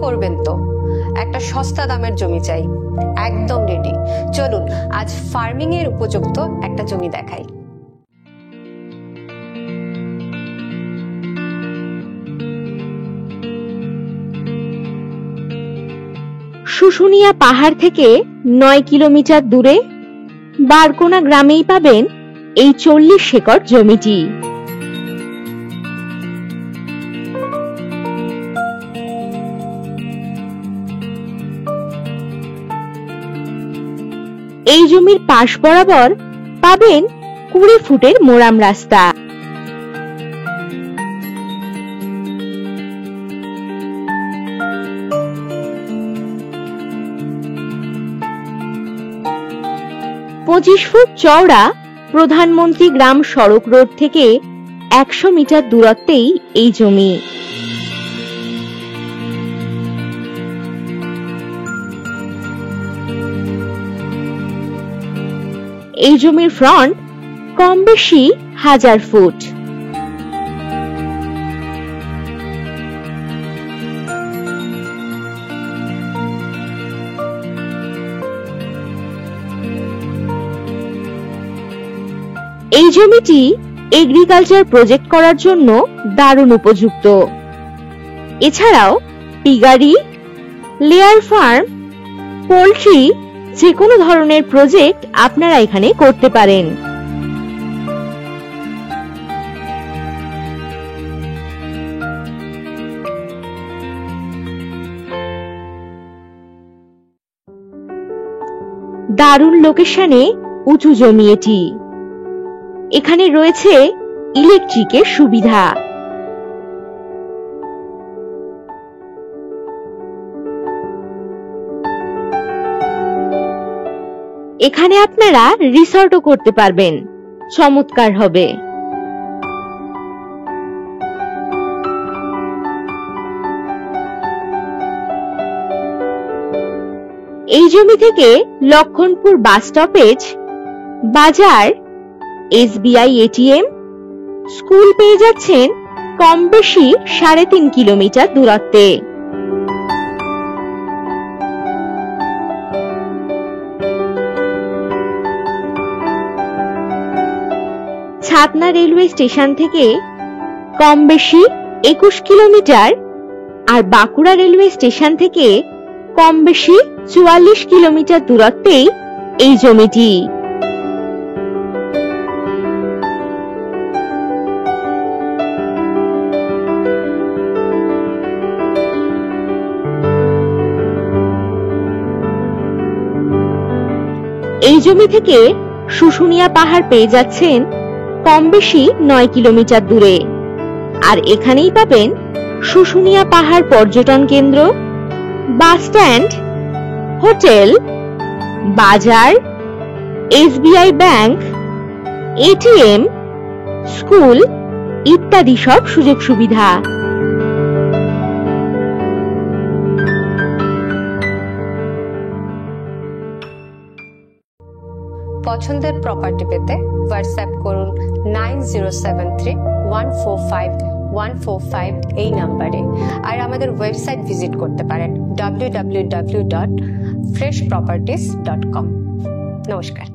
করবেন তো, একটা সস্তা দামের জমি চাই, একদম রেডি। চলুন আজ ফার্মিং এর উপযুক্ত একটা জমি দেখাই। শুশুনিয়া পাহাড় থেকে 9 কিলোমিটার দূরে বারকোনা গ্রামেই পাবেন এই 40 একর জমিটি। এই জমির পাশ বরাবর পাবেন 20 ফুটের মোরাম রাস্তা। পঁচিশ ফুট চওড়া প্রধানমন্ত্রী গ্রাম সড়ক রোড থেকে 100 মিটার দূরত্বেই এই জমি। এই জমির ফ্রন্ট কম বেশি 1000 ফুট। এই জমিটি এগ্রিকালচার প্রজেক্ট করার জন্য দারুণ উপযুক্ত। এছাড়াও পিগারি, লেয়ার ফার্ম, পোল্ট্রি যে কোনো ধরনের প্রজেক্ট আপনারা এখানে করতে পারেন। দারুণ লোকেশনে উঁচু জমি এটি। এখানে রয়েছে ইলেকট্রিকের সুবিধা। এখানে আপনারা রিসর্টও করতে পারবেন, চমৎকার হবে। এই জমি থেকে লক্ষণপুর বাস স্টপেজ, বাজার, SBI ATM, স্কুল পেয়ে যাচ্ছেন কম বেশি 3.5 কিলোমিটার দূরত্বে। ছাতনা রেলওয়ে স্টেশন থেকে কম বেশি 21 কিলোমিটার আর বাঁকুড়া রেলওয়ে স্টেশন থেকে কম বেশি 44 কিলোমিটার দূরত্বেই এই জমিটি। এই জমি থেকে শুশুনিয়া পাহাড় পেয়ে যাচ্ছেন কম বেশি 9 কিলোমিটার দূরে। আর এখানেই পাবেন শুশুনিয়া পাহাড় পর্যটন কেন্দ্র, বাস স্ট্যান্ড, হোটেল, বাজার, SBI ব্যাংক, ATM, স্কুল ইত্যাদি সব সুযোগ সুবিধা। পছন্দের প্রপার্টি পেতে হোয়াটসঅ্যাপ করুন 9073145145 এই নাম্বারে। আর আমাদের ওয়েবসাইট ভিজিট করতে পারেন www.freshproperties.com। নমস্কার।